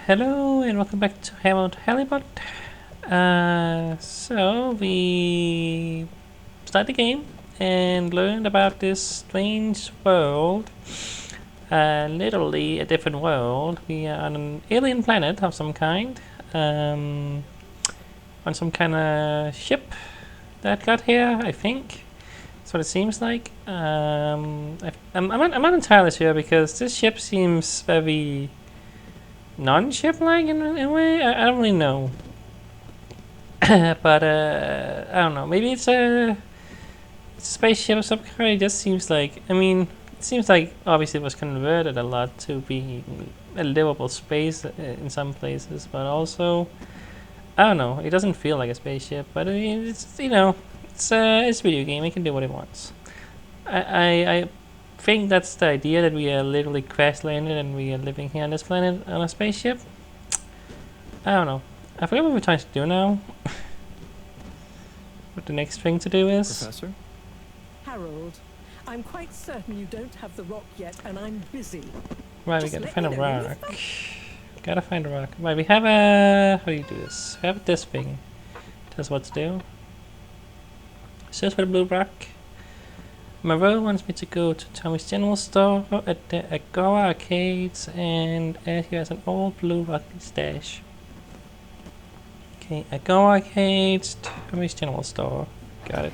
Hello and welcome back to Halibut. So we started the game and learned about this strange world. Literally a different world. We are on an alien planet of some kind. On some kind of ship that got here, I think. That's what it seems like. I'm not entirely sure because this ship seems very non-ship-like in a way. I don't really know. But I don't know. Maybe it's a spaceship of some kind. It just seems like. I mean, it seems like obviously it was converted a lot to be a livable space in some places, but also I don't know. It doesn't feel like a spaceship, but I mean, it's it's a video game. It can do what it wants. I think that's the idea that we are literally crash landed and we are living here on this planet on a spaceship. I don't know. I forget what we're trying to do now. What the next thing to do is. Professor? Harold, I'm quite certain you don't have the rock yet, and I'm busy. Right, we Just gotta let find a me know when rock. you've Gotta find a rock. Right, we have a. How do you do this? We have this thing. Tells us what to do. Search for the blue rock. Moreau wants me to go to Tommy's General Store at the Agora Arcades, and he has an old blue rock stash. Okay, Agora Arcades, Tommy's General Store. Got it.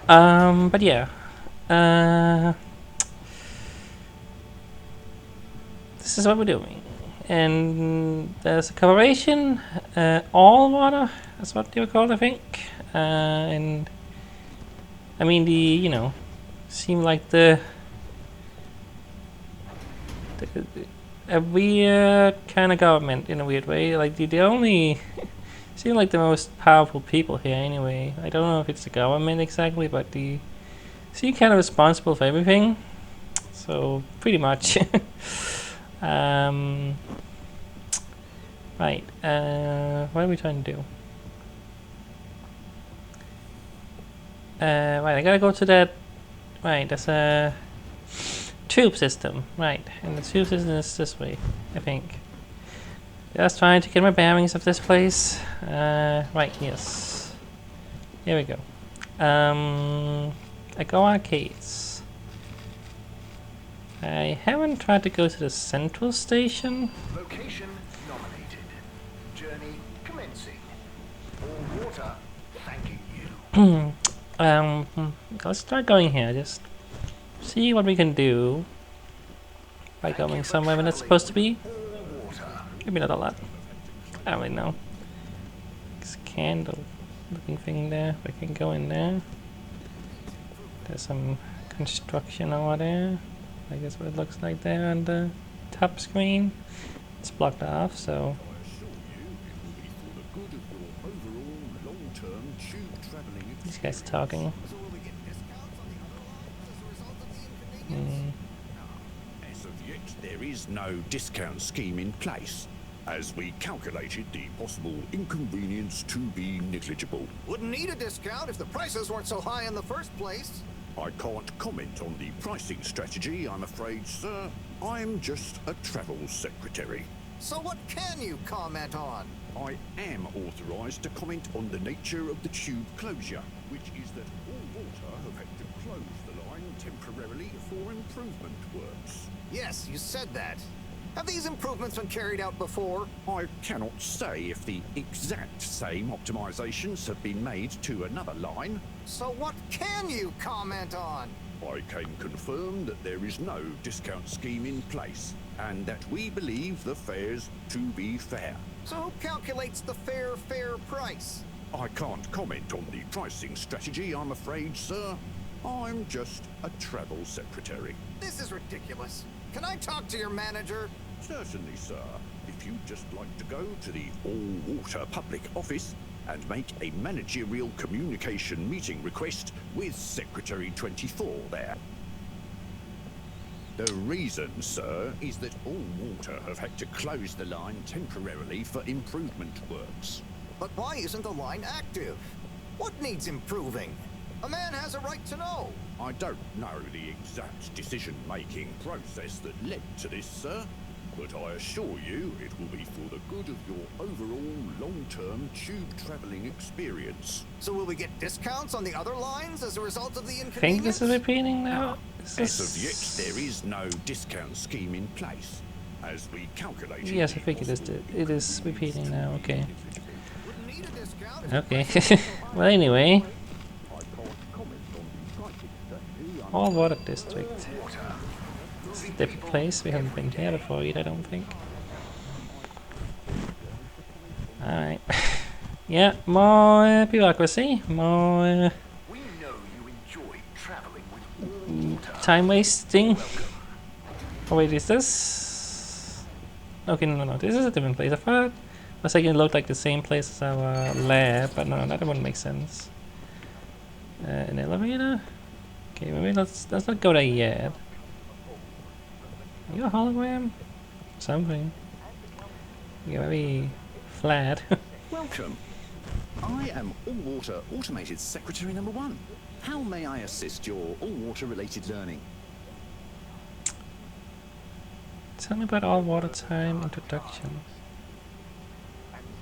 But yeah. This is what we're doing. And there's a coloration, all water, that's what they were called, I think. And I mean, seem like a weird kind of government in a weird way. Like the only seem like the most powerful people here anyway. I don't know if it's the government exactly, but they seem kind of responsible for everything. So pretty much. Right. What are we trying to do? Right, I gotta go to that. Right, there's a tube system. Right, and the tube system is this way, I think. Just trying to get my bearings of this place. Right, yes. Here we go. I go arcades. I haven't tried to go to the central station. Location nominated. Journey commencing. All water thanking you. Let's start going here. Just see what we can do by going somewhere when it's supposed to be. Maybe not a lot. I don't really know. This candle looking thing there. We can go in there. There's some construction over there. I guess what it looks like there on the top screen. It's blocked off, so. These guys are talking. As of yet, there is no discount scheme in place, as we calculated the possible inconvenience to be negligible. Wouldn't need a discount if the prices weren't so high in the first place. I can't comment on the pricing strategy, I'm afraid, sir. I'm just a travel secretary. So what can you comment on? I am authorised to comment on the nature of the tube closure, which is that all water have had to close the line temporarily for improvement works. Yes, you said that. Have these improvements been carried out before? I cannot say if the exact same optimizations have been made to another line. So what can you comment on? I can confirm that there is no discount scheme in place, and that we believe the fares to be fair. So who calculates the fair price? I can't comment on the pricing strategy, I'm afraid, sir. I'm just a travel secretary. This is ridiculous. Can I talk to your manager? Certainly, sir. If you'd just like to go to the all-water public office and make a managerial communication meeting request with Secretary 24 there. The reason, sir, is that all water have had to close the line temporarily for improvement works. But why isn't the line active? What needs improving? A man has a right to know. I don't know the exact decision-making process that led to this, sir. but I assure you it will be for the good of your overall long-term tube travelling experience. So will we get discounts on the other lines as a result of the I think this is inconvenience? repeating now. Is As of this- yet, there is no discount scheme in place. As we calculate. Yes, I think it is repeating now. Okay. Wouldn't need a discount. Okay. Well, anyway, all water district. It's a different place. We haven't been here before yet, I don't think. Alright. Yeah, more bureaucracy, more We know you enjoy traveling with time wasting. Oh wait, is this? Okay, no, this is a different place. I thought I was thinking it looked like the same place as our lab, but no, that wouldn't make sense. An elevator? Okay, maybe let's not go there yet. Are you a hologram? Something. You're very flat. Welcome. I am All-Water Automated Secretary number 1. How may I assist your all-water related learning? Tell me about all water time introduction.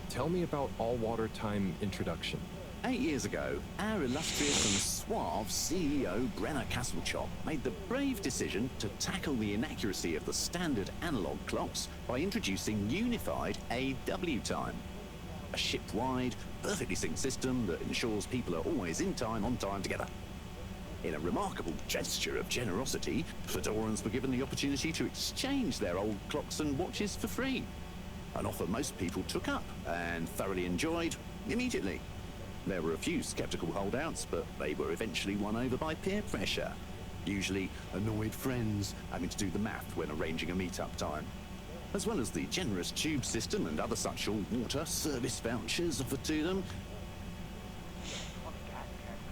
Tell me about all water time introduction. 8 years ago, our illustrious and suave CEO Brenner Castlechop made the brave decision to tackle the inaccuracy of the standard analog clocks by introducing unified AW time. A ship-wide, perfectly synced system that ensures people are always in time, on time together. In a remarkable gesture of generosity, Fedorans were given the opportunity to exchange their old clocks and watches for free. An offer most people took up and thoroughly enjoyed immediately. There were a few skeptical holdouts, but they were eventually won over by peer pressure. Usually annoyed friends having to do the math when arranging a meet-up time. As well as the generous tube system and other such all-water service vouchers offered to them.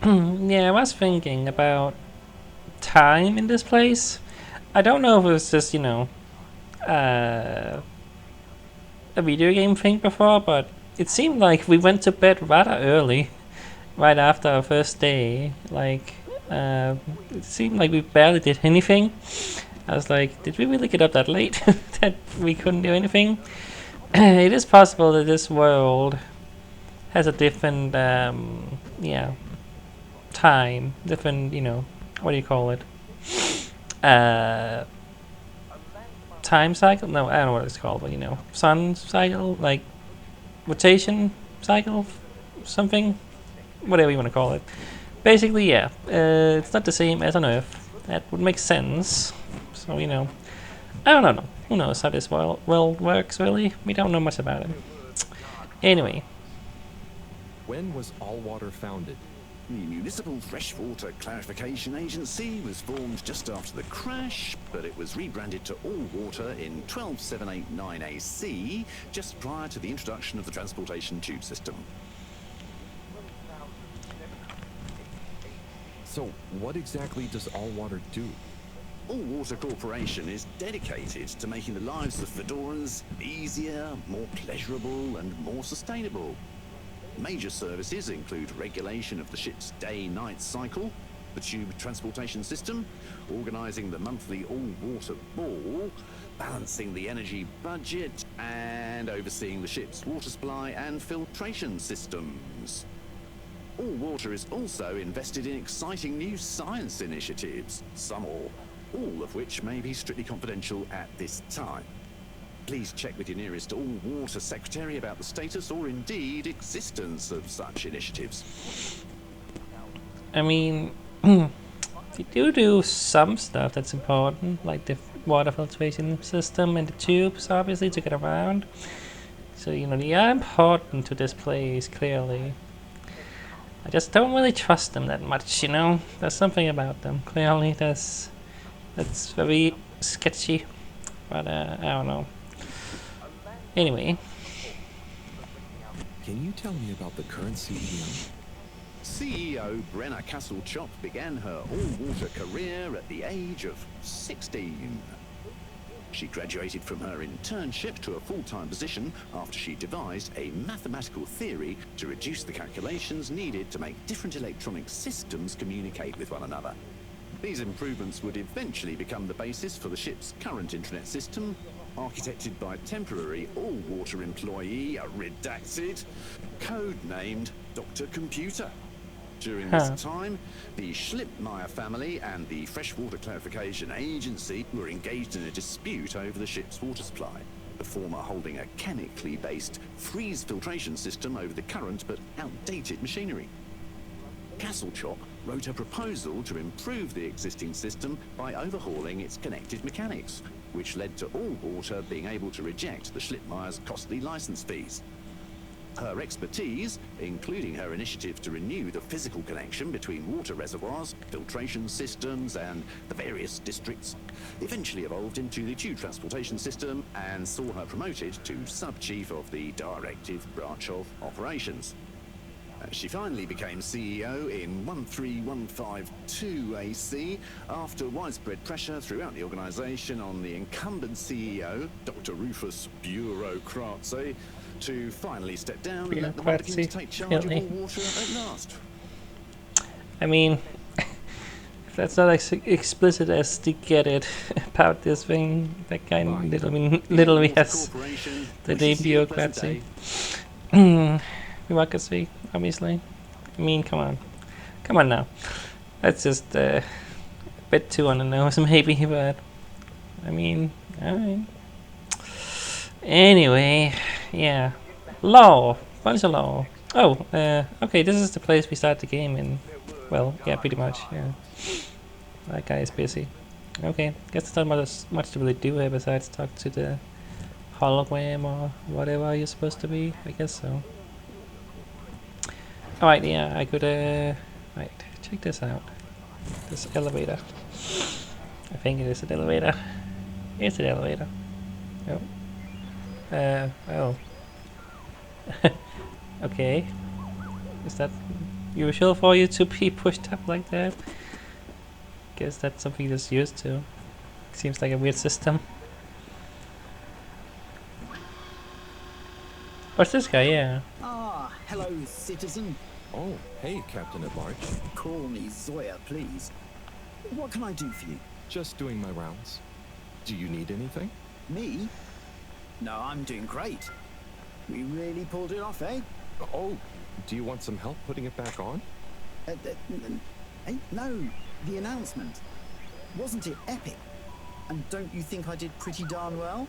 Yeah, I was thinking about time in this place. I don't know if it was just, you know, a video game thing before, but it seemed like we went to bed rather early, right after our first day. Like, it seemed like we barely did anything. I was like, did we really get up that late that we couldn't do anything? It is possible that this world has a different, yeah, time, different, you know, what do you call it? Time cycle? No, I don't know what it's called, but you know, sun cycle, like rotation cycle, something, whatever you want to call it. Basically, yeah, it's not the same as on Earth. That would make sense. So, you know, I don't know. Who knows how this world works, really? We don't know much about it. Anyway. When was all water founded? The Municipal Freshwater Clarification Agency was formed just after the crash, but it was rebranded to All Water in 12789 AC, just prior to the introduction of the transportation tube system. So, what exactly does all water do? All Water Corporation is dedicated to making the lives of Fedorans easier, more pleasurable, and more sustainable. Major services include regulation of the ship's day-night cycle, the tube transportation system, organising the monthly all-water ball, balancing the energy budget, and overseeing the ship's water supply and filtration systems. All Water is also invested in exciting new science initiatives, some or all of which may be strictly confidential at this time. Please check with your nearest all-water secretary about the status or indeed existence of such initiatives. I mean, they do some stuff that's important, like the water filtration system and the tubes, obviously, to get around. So, you know, they are important to this place, clearly. I just don't really trust them that much, you know? There's something about them, clearly, that's very sketchy. But, I don't know. Anyway. Can you tell me about the current CEO? CEO Brenner Castlechop began her all-water career at the age of 16. She graduated from her internship to a full-time position after she devised a mathematical theory to reduce the calculations needed to make different electronic systems communicate with one another. These improvements would eventually become the basis for the ship's current intranet system architected by temporary all-water employee, redacted, code-named Dr. Computer. During Huh. this time, the Schlippmeyer family and the Freshwater Clarification Agency were engaged in a dispute over the ship's water supply, the former holding a chemically based freeze filtration system over the current but outdated machinery. Castlechop wrote a proposal to improve the existing system by overhauling its connected mechanics, which led to all water being able to reject the Schlippmeyer's costly license fees. Her expertise, including her initiative to renew the physical connection between water reservoirs, filtration systems, and the various districts, eventually evolved into the tube transportation system and saw her promoted to sub-chief of the directive branch of operations. She finally became CEO in 13152 AC after widespread pressure throughout the organisation on the incumbent CEO, Dr. Rufus Bureaucracy, to finally step down and let the Vatican take charge of all water at last. I mean, if that's not as explicit as to get it about this thing, that kind of literally has the name bureaucracy. Bureaucracy, obviously. I mean, come on now. That's just a bit too on the nose, maybe, but I mean, alright. Anyway, yeah. Law. Bunch of law. Oh, okay, this is the place we start the game in. Well, yeah, pretty much, yeah. That guy is busy. Okay, guess there's not much to really do here besides talk to the hologram or whatever you're supposed to be. I guess so. Alright, yeah, I could, right, check this out. This elevator. I think it is an elevator. It's an elevator. Oh. Oh. Okay. Is that usual for you to be pushed up like that? Guess that's something you're just used to. Seems like a weird system. What's this guy? Yeah. Ah, hello, citizen. Oh, hey, Captain at Large. Call me Zoya, please. What can I do for you? Just doing my rounds. Do you need anything? Me? No, I'm doing great. We really pulled it off, eh? Oh, do you want some help putting it back on? No, the announcement. Wasn't it epic? And don't you think I did pretty darn well?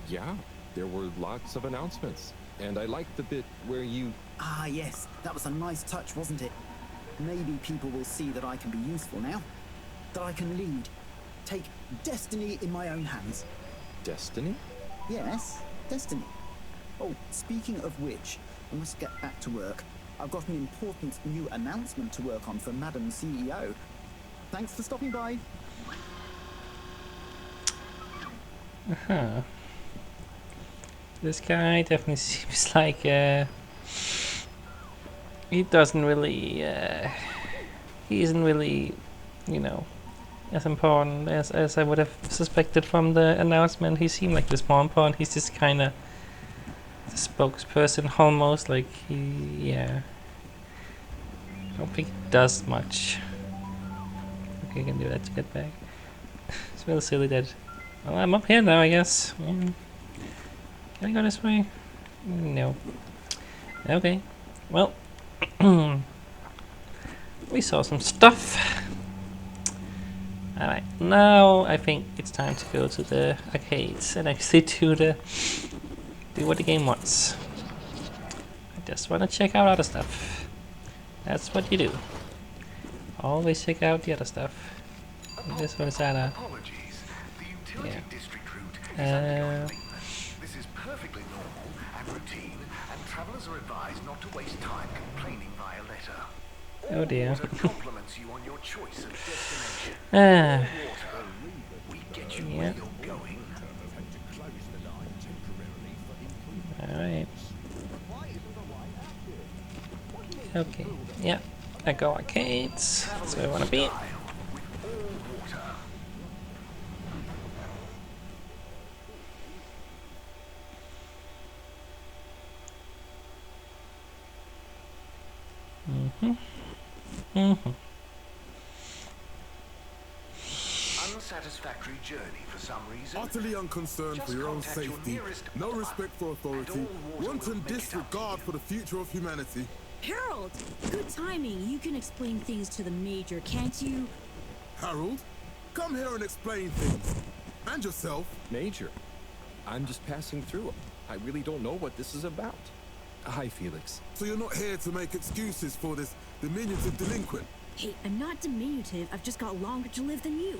Yeah. There were lots of announcements. And I liked the bit where you... Ah, yes. That was a nice touch, wasn't it? Maybe people will see that I can be useful now. That I can lead. Take destiny in my own hands. Destiny? Yes, destiny. Oh, speaking of which, I must get back to work. I've got an important new announcement to work on for Madam CEO. Thanks for stopping by. Uh-huh. This guy definitely seems like he doesn't really he isn't really, you know, as important as I would have suspected from the announcement. He seemed like this more important. He's just kinda the spokesperson almost, like yeah. I don't think he does much. Okay, I can do that to get back. It's really silly that, well, I'm up here now, I guess. Yeah. Can I go this way? No. Okay. Well, we saw some stuff. Alright, now I think it's time to go to the arcades and actually do what the game wants. I just want to check out other stuff. That's what you do. Always check out the other stuff. This one is Apologies. The utility yeah. district route is undergoing maintenance. This is perfectly normal and routine, and travelers are advised not to waste time complaining via letter. Oh dear. Water compliments you on your choice of destination. Ah, Water, we get you yeah. where you're going. Alright. Okay, yeah. I go arcades. That's where I want to be. With all water. Mm-hmm. Mm-hmm. Unsatisfactory satisfactory journey for some reason, Utterly unconcerned just for your own contact your safety, nearest no plumber, respect for authority, and all water wanton will make it up to disregard you. for the future of humanity. Harold, good timing. You can explain things to the Major, can't you? Harold, come here and explain things. And yourself. Major, I'm just passing through. I really don't know what this is about. Hi, Felix. So you're not here to make excuses for this diminutive delinquent. Hey, I'm not diminutive. I've just got longer to live than you.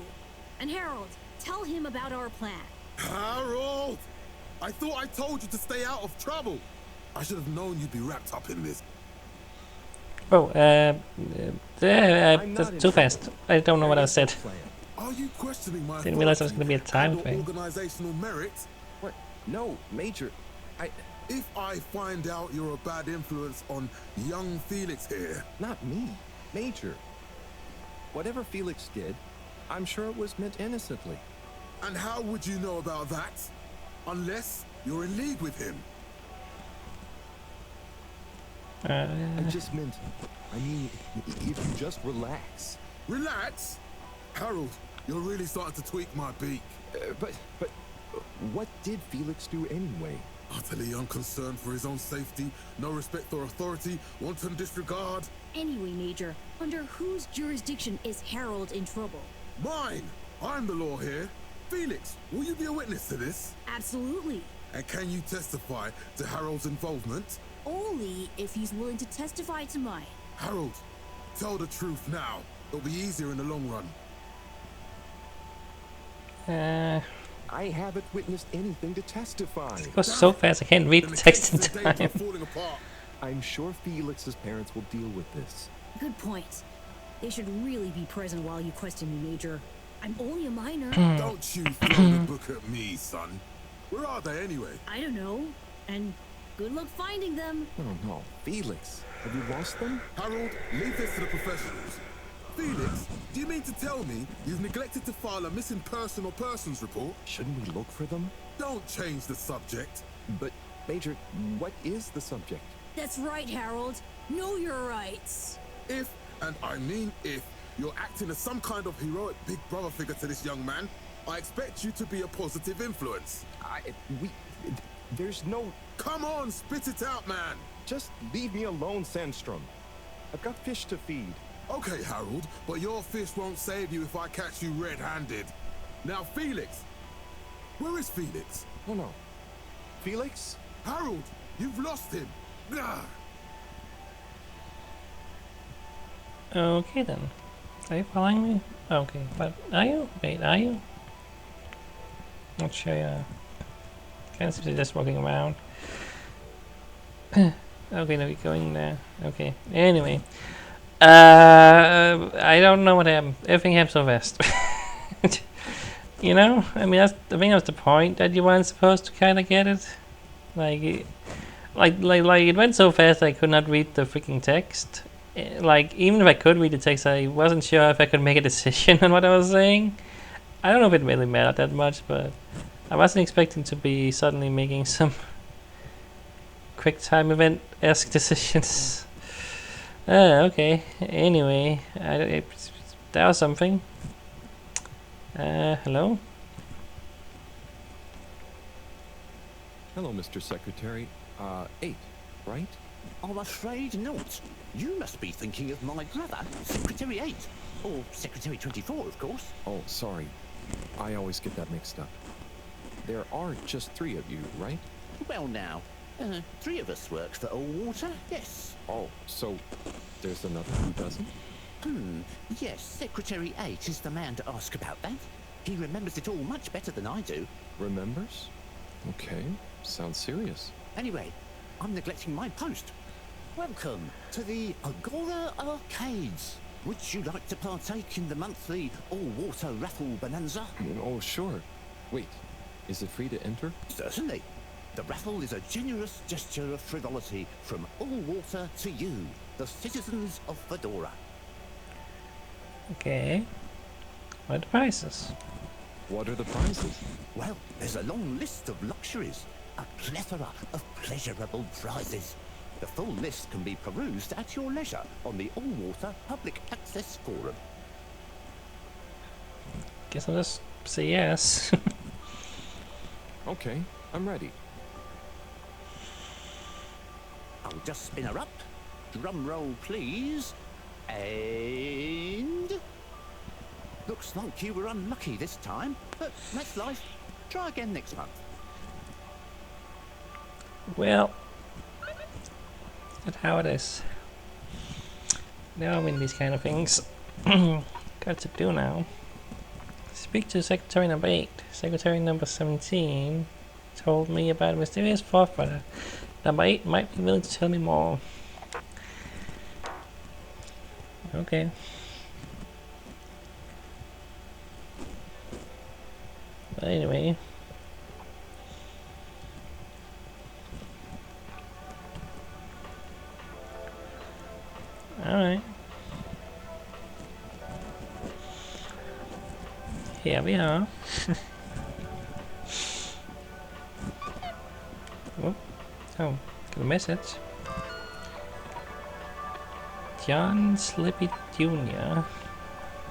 And Harold, tell him about our plan. Harold! I thought I told you to stay out of trouble. I should have known you'd be wrapped up in this. Oh, that's too fast. I don't know what I said. Are you questioning my Didn't realize there was authority going to be a time and/or thing. organizational merit? What? No, Major. If I find out you're a bad influence on young Felix here, Not me. Major. Whatever Felix did, I'm sure it was meant innocently. and how would you know about that? Unless you're in league with him. I just meant, I mean, if you just relax. Relax? Harold, you're really starting to tweak my beak. But what did Felix do anyway? Utterly unconcerned for his own safety, no respect for authority, wanton disregard. Anyway, Major, under whose jurisdiction is Harold in trouble? Mine! I'm the law here. Felix, will you be a witness to this? Absolutely. And can you testify to Harold's involvement? Only if he's willing to testify to mine. Harold, tell the truth now. It'll be easier in the long run. I haven't witnessed anything to testify. It goes so fast I can't read Then the the text in case is in danger time. of falling apart. I'm sure Felix's parents will deal with this. Good point. They should really be present while you question me, Major. I'm only a minor. Don't you throw the book at me, son. Where are they anyway? I don't know. And good luck finding them. Oh no, Felix, have you lost them? Harold, leave this to the professionals. Felix, do you mean to tell me you've neglected to file a missing person or persons report? Shouldn't we look for them? Don't change the subject. But, Major, what is the subject? That's right, Harold. Know your rights. If, and I mean if, you're acting as some kind of heroic big brother figure to this young man, I expect you to be a positive influence. There's no... Come on, spit it out, man. Just leave me alone, Sandstrom. I've got fish to feed. Okay, Harold, but your fish won't save you if I catch you red-handed. Now, Felix. Where is Felix? Oh no. Felix? Harold, you've lost him. Gah. Okay then. Are you following me? Okay, but are you? Wait, are you? Not sure. Kind of seems to be just walking around. Okay, now we're going there. Okay. Anyway, I don't know what happened. Everything happened so fast. You know, I mean, I think that's the point, that you weren't supposed to kind of get it. Like it went so fast I could not read the freaking text. Like, even if I could read the text, I wasn't sure if I could make a decision on what I was saying. I don't know if it really mattered that much, but I wasn't expecting to be suddenly making some quick time event-esque decisions. Okay. Anyway, that was something. Hello? Hello, Mr. Secretary. 8, right? I'm afraid not. You must be thinking of my brother, Secretary 8. Or Secretary 24, of course. Oh, sorry. I always get that mixed up. There are just 3 of you, right? Well now, 3 of us work for Allwater, yes. Oh, so there's another who doesn't? Yes, Secretary 8 is the man to ask about that. He remembers it all much better than I do. Remembers? Okay, sounds serious. Anyway, I'm neglecting my post. Welcome to the Agora Arcades. Would you like to partake in the monthly all-water raffle bonanza? Oh, sure. Wait, is it free to enter? Certainly. The raffle is a generous gesture of frivolity from Allwater to you, the citizens of Fedora. Okay. What are the prices? What are the prizes? Well, there's a long list of luxuries, a plethora of pleasurable prizes. The full list can be perused at your leisure on the Allwater Public Access Forum. Guess I'll just say yes. Okay, I'm ready. I'll just spin her up. Drum roll, please. And... Looks like you were unlucky this time, but that's life. Try again next month. Well, that's how it is. Now I'm in these kind of things. Got to do now. Speak to Secretary number 8. Secretary number 17 told me about a mysterious fourth brother. Number 8 might be willing to tell me more. Okay. But anyway. Alright. Here we are. Oh, got a message. John Slippy Jr.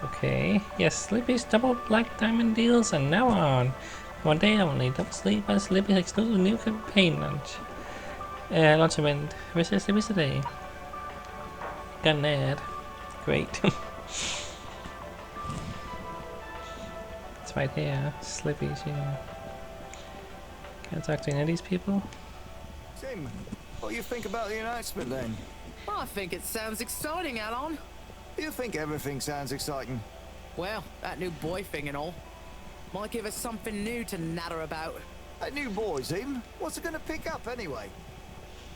Okay. Yes, Slippy's double black diamond deals are now on. One day only. Double sleep and Slippy's exclusive new campaign lunch. Launch event. Visit Slippy today. Got an ad. Great. It's right here. Slippy's, yeah. Can I talk to any of these people? Tim, what do you think about the announcement then? I think it sounds exciting, Alon. Do you think everything sounds exciting? Well, that new boy thing and all. Might give us something new to natter about. That new boy, Tim? What's it gonna pick up anyway?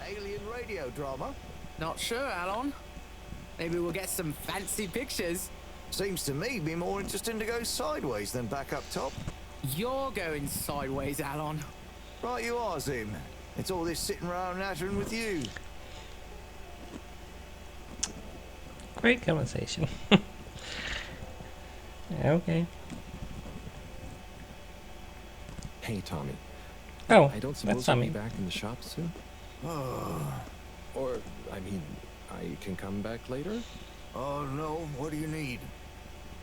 Alien radio drama? Not sure, Alon. Maybe we'll get some fancy pictures. Seems to me be more interesting to go sideways than back up top. You're going sideways, Alon. Right you are, Zim. It's all this sitting around nattering with you. Great conversation. Yeah, okay. Hey, Tommy. Oh, I don't suppose that's you'll Tommy. be back in the shop soon? Or, I mean, I can come back later? Oh no, what do you need?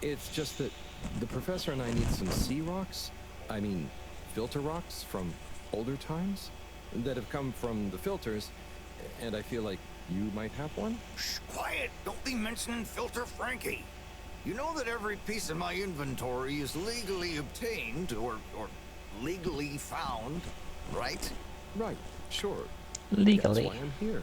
It's just that the professor and I need some sea rocks. I mean, filter rocks from older times that have come from the filters, and I feel like you might have one? Shh, quiet. Don't be mentioning Filter Frankie. You know that every piece of my inventory is legally obtained or legally found, right? Right, sure. Legally. That's why I'm here.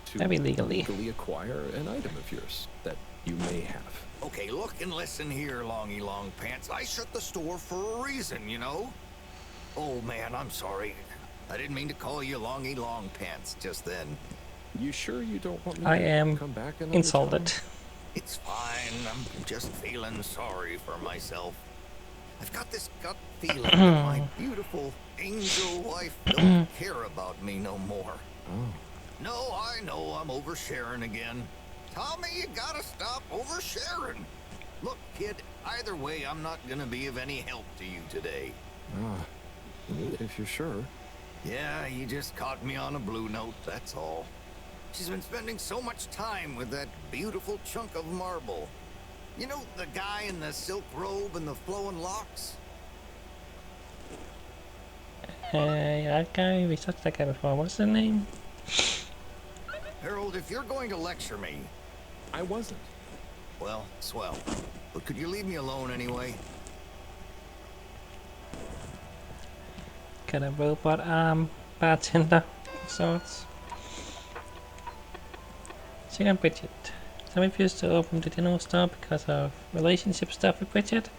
To Very legally. legally acquire an item of yours that you may have. Okay, look and listen here, Longy Long Pants. I shut the store for a reason, you know? Oh man, I'm sorry. I didn't mean to call you Longy Long Pants just then. You sure you don't want me I to am come back another insulted. time? It's fine. I'm just feeling sorry for myself. I've got this gut feeling that my beautiful angel wife don't care about me no more. Oh. No, I know I'm oversharing again. Tommy, you gotta stop oversharing. Look, kid, either way, I'm not gonna be of any help to you today. Ah, if you're sure. Yeah, you just caught me on a blue note, that's all. She's been spending so much time with that beautiful chunk of marble. You know, the guy in the silk robe and the flowing locks? Yeah, that guy, we touched that guy before. What's his name? Harold, if you're going to lecture me... I wasn't. Well, swell. But could you leave me alone anyway? Got a robot arm bartender of sorts. Check on Bridget. Tom refused to open the dinner store because of relationship stuff with Bridget.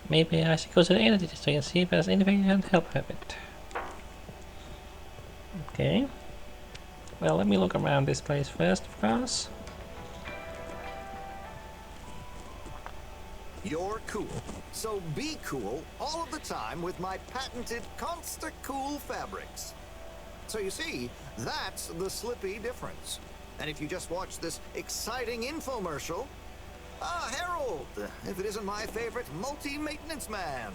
Maybe I should go to the energy district and see if there's anything I can help her with. Okay. Well, let me look around this place first, of course. You're cool. So be cool all of the time with my patented Consta Cool fabrics. So you see, that's the Slippy difference. And if you just watch this exciting infomercial... Ah, Harold! If it isn't my favorite multi-maintenance man.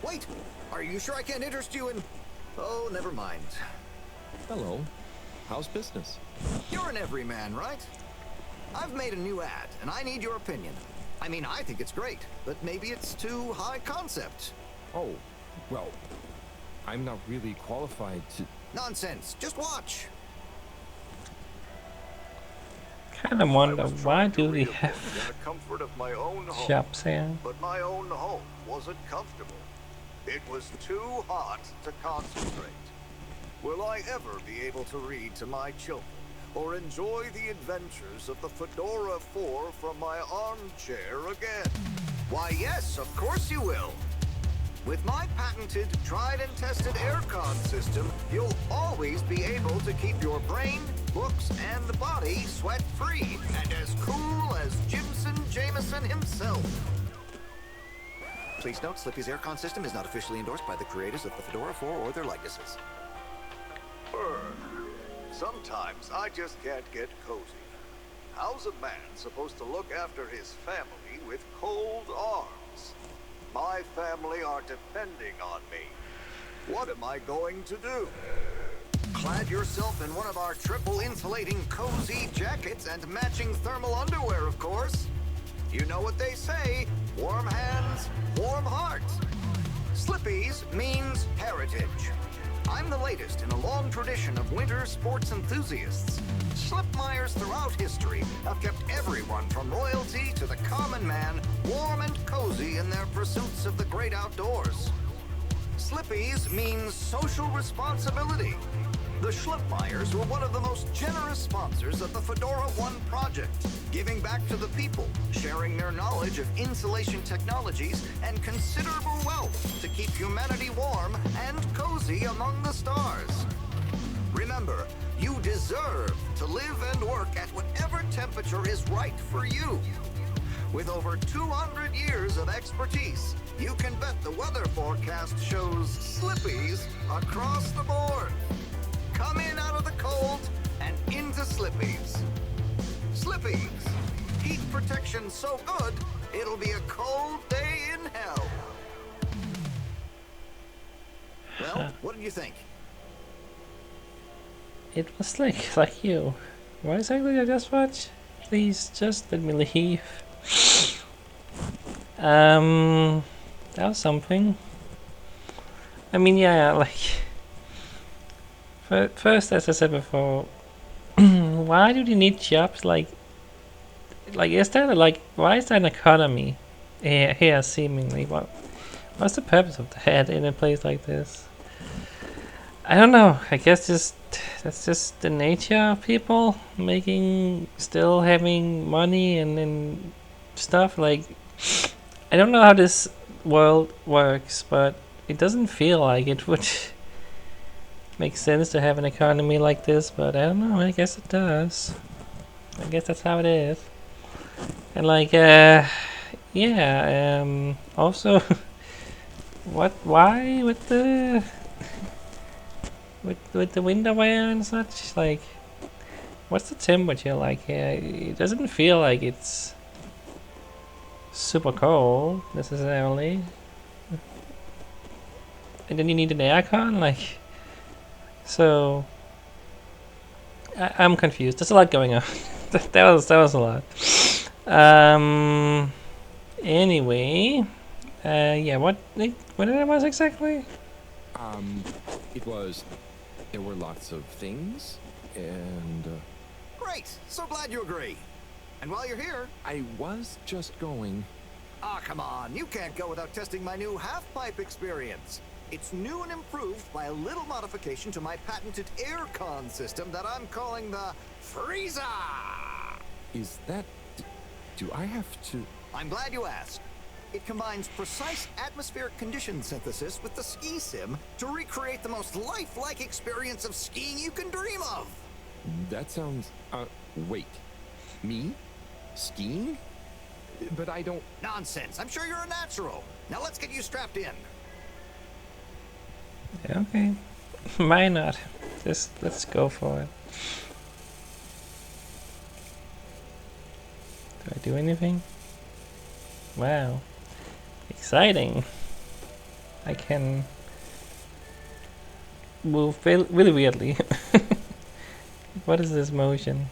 Wait, are you sure I can't interest you in... Oh, never mind. Hello. How's business? You're an everyman, right? I've made a new ad, and I need your opinion. I mean, I think it's great, but maybe it's too high concept. Oh, well, I'm not really qualified to... Nonsense. Just watch. Kind of wonder why do we In the have comfort of my own home. shops here? But my own home wasn't comfortable. It was too hot to concentrate. Will I ever be able to read to my children or enjoy the adventures of the Fedora 4 from my armchair again? Why, yes, of course you will. With my patented, tried and tested aircon system, you'll always be able to keep your brain, books, and body sweat-free and as cool as Jimson Jameson himself. Please note, Slippy's aircon system is not officially endorsed by the creators of the Fedora 4 or their likenesses. Sometimes I just can't get cozy. How's a man supposed to look after his family with cold arms? My family are depending on me. What am I going to do? Clad yourself in one of our triple insulating cozy jackets and matching thermal underwear, of course. You know what they say, warm hands, warm hearts. Slippy's means heritage. I'm the latest in a long tradition of winter sports enthusiasts. Slipmeyers throughout history have kept everyone from royalty to the common man warm and cozy in their pursuits of the great outdoors. Slippy's means social responsibility. The Schlipmeyers were one of the most generous sponsors of the Fedora 1 project, giving back to the people, sharing their knowledge of insulation technologies and considerable wealth to keep humanity warm and cozy among the stars. Remember, you deserve to live and work at whatever temperature is right for you. With over 200 years of expertise, you can bet the weather forecast shows Slippies across the board. Come in out of the cold and into Slippies. Slippies. Heat protection so good, it'll be a cold day in hell. Well, what did you think? It was like you. What exactly did I just watch? Please just let me leave. That was something. I mean, yeah, like first, as I said before, why do you need jobs? Like, is there why is there an economy here seemingly? What's the purpose of that in a place like this? I don't know. I guess that's just the nature of people still having money and stuff. Like, I don't know how this world works, but it doesn't feel like it would make sense to have an economy like this. But I don't know. I guess it does. I guess that's how it is. And like, yeah. Also, why with the with the window wear and such? Like, what's the temperature like here? It doesn't feel like it's super cold necessarily. And then you need an aircon, like. So I'm confused. There's a lot going on. that was a lot. Anyway, yeah. What it was exactly? It was. There were lots of things, and. Great. So glad you agree. And while you're here, I was just going. Ah, come on. You can't go without testing my new half-pipe experience. It's new and improved by a little modification to my patented aircon system that I'm calling the Freezer. Is that... Do I have to... I'm glad you asked. It combines precise atmospheric condition synthesis with the ski sim to recreate the most lifelike experience of skiing you can dream of. That sounds... wait. Me? Skiing? But I don't... Nonsense. I'm sure you're a natural. Now let's get you strapped in. Okay. Why not? Let's go for it. Do I do anything? Wow. Exciting. I can move really weirdly. What is this motion?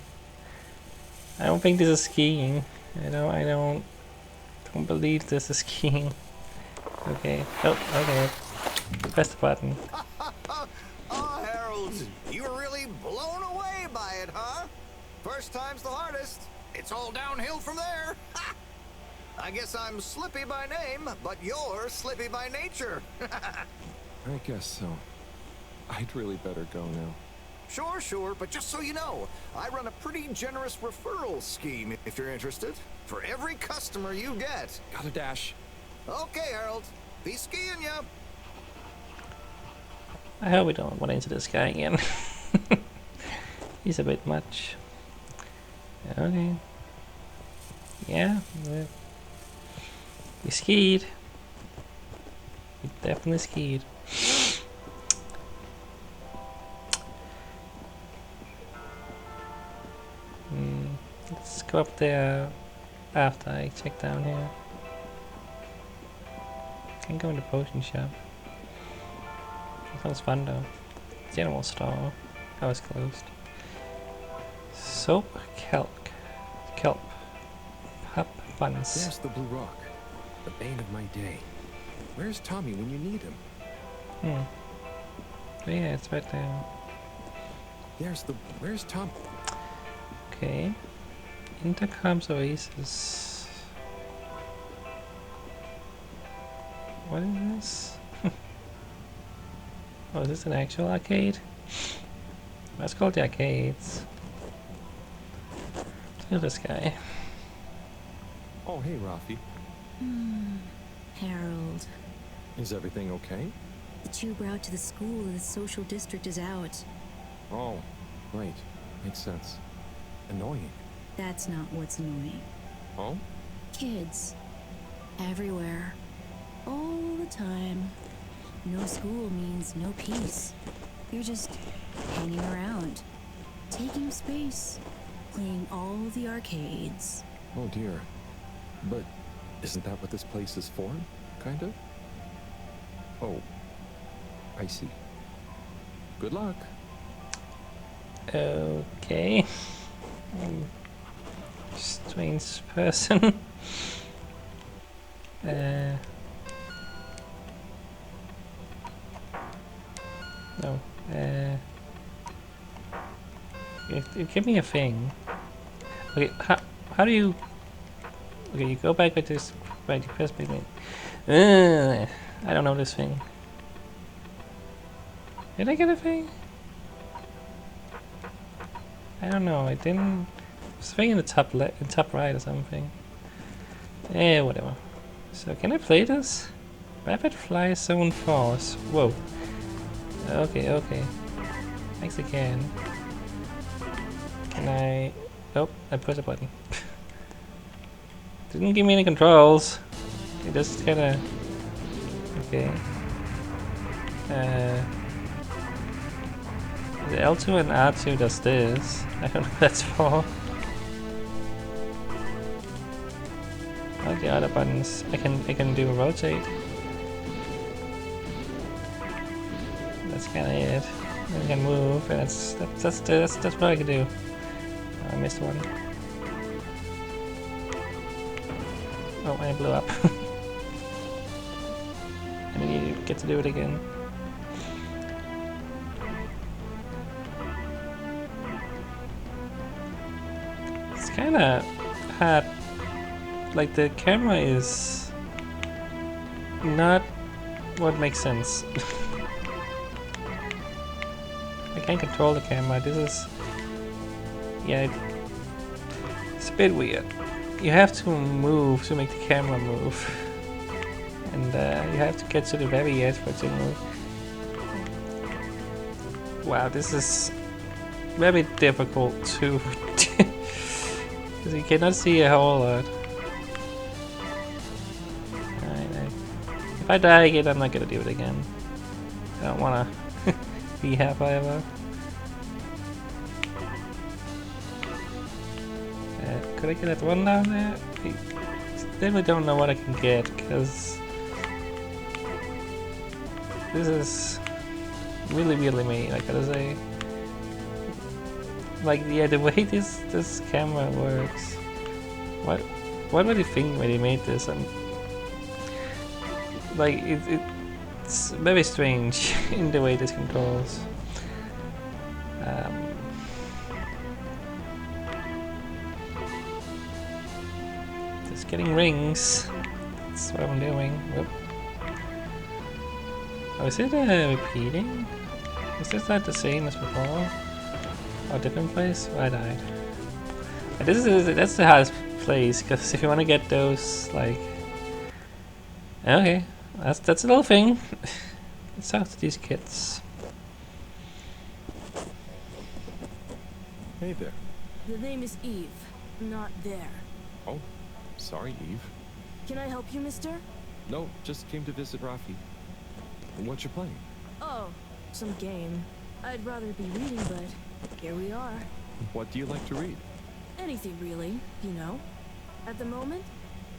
I don't think this is skiing. I don't Don't believe this is skiing. Okay. Oh, okay. Press the button. Oh, Harold, you were really blown away by it, huh? First time's the hardest. It's all downhill from there. Ha! I guess I'm Slippy by name, but you're Slippy by nature. I guess so. I'd really better go now. Sure, but just so you know, I run a pretty generous referral scheme if you're interested. For every customer you get. Gotta dash. Okay, Harold. Be skiing ya. I hope we don't run into this guy again. He's a bit much. Okay. Yeah. We skied. We definitely skied. Let's go up there after I check down here. Can go in the potion shop. Sounds fun though. General store. Oh, it's closed. Soap, kelp, pup buns. There's the blue rock. The bane of my day. Where's Tommy when you need him? Oh yeah, it's right there. Where's Tom? Okay. Intercom's Oasis. What is this? Oh, is this an actual arcade? Let's call it the arcades. Look at this guy. Oh, hey, Rafi. Harold. Is everything okay? The tube route to the school in the social district is out. Oh, right. Makes sense. Annoying. That's not what's annoying. Oh? Kids. Everywhere. All the time. No school means no peace. You're just hanging around. Taking space. Playing all the arcades. Oh dear. But isn't that what this place is for? Kind of? Oh. I see. Good luck. Okay. Strange person. No. You give me a thing. Okay, how do you... Okay, you go back with this... Right, you press big. I don't know this thing. Did I get a thing? I don't know, I didn't... There's a thing in the top top right or something. Whatever. So can I play this? Rapid Fly Zone Force. Whoa. Okay. Thanks again. Can I... Oh, I pressed a button. Didn't give me any controls. It just kinda... Okay. The L2 and R2 does this. I don't know what that's for. All the other buttons I can do rotate. That's kinda it. I can move, and that's what I can do. I missed one. Oh, I blew up. And then you get to do it again. It's kinda hard. Like, the camera is not what makes sense. I can't control the camera. This is... Yeah, it's a bit weird. You have to move to make the camera move. And you have to get to the very edge for it to move. Wow, this is very difficult to... Because you cannot see a whole lot. If I die again, I'm not gonna do it again. I don't wanna be here forever. Could I get that one down there? I definitely don't know what I can get, because this is really made, I gotta say. Like, yeah, the way this camera works. What? what were they thinking when they made this? And like it's very strange in the way this controls. Just getting rings. That's what I'm doing. Whoop. Oh, is it repeating? Is this not the same as before? Or different place? Oh, I died. That's the hardest place, because if you want to get those, like, okay, that's a little thing. It's out to these kids. Hey there. The name is Eve, not there. Oh, sorry, Eve. Can I help you, mister? No, just came to visit Rafi. What you playing? Oh, some game. I'd rather be reading, but here we are. What do you like to read? Anything really, you know. At the moment,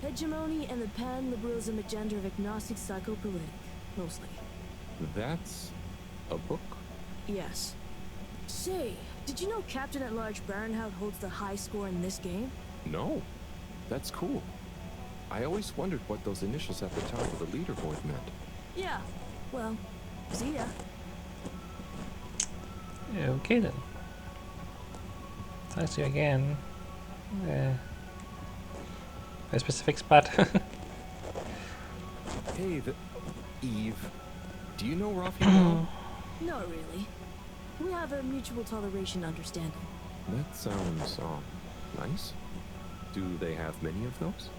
hegemony and the pan-liberalism agenda of agnostic psychopolitic, mostly. That's a book? Yes. Say, did you know Captain at Large Baronhout holds the high score in this game? No. That's cool. I always wondered what those initials at the top of the leaderboard meant. Yeah. Well, see ya. Okay then. Talk to you again. A specific spot. Hey, Eve. Do you know Rafi well? Not really. We have a mutual toleration understanding. That sounds, nice. Do they have many of those?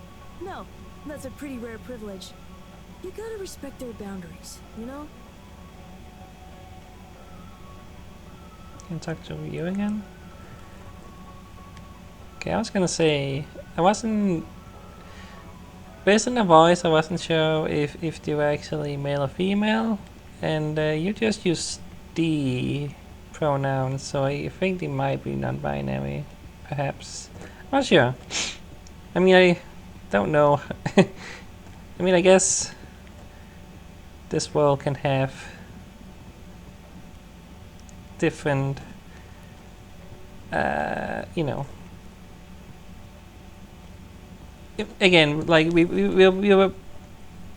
No, that's a pretty rare privilege. You gotta respect their boundaries, you know? Can talk to you again? Okay, I was gonna say, I wasn't... Based on the voice, I wasn't sure if they were actually male or female. And you just use the pronouns, so I think they might be non-binary, perhaps. I'm not sure. I mean, I don't know. I mean, I guess this world can have different, you know. Again, like we were,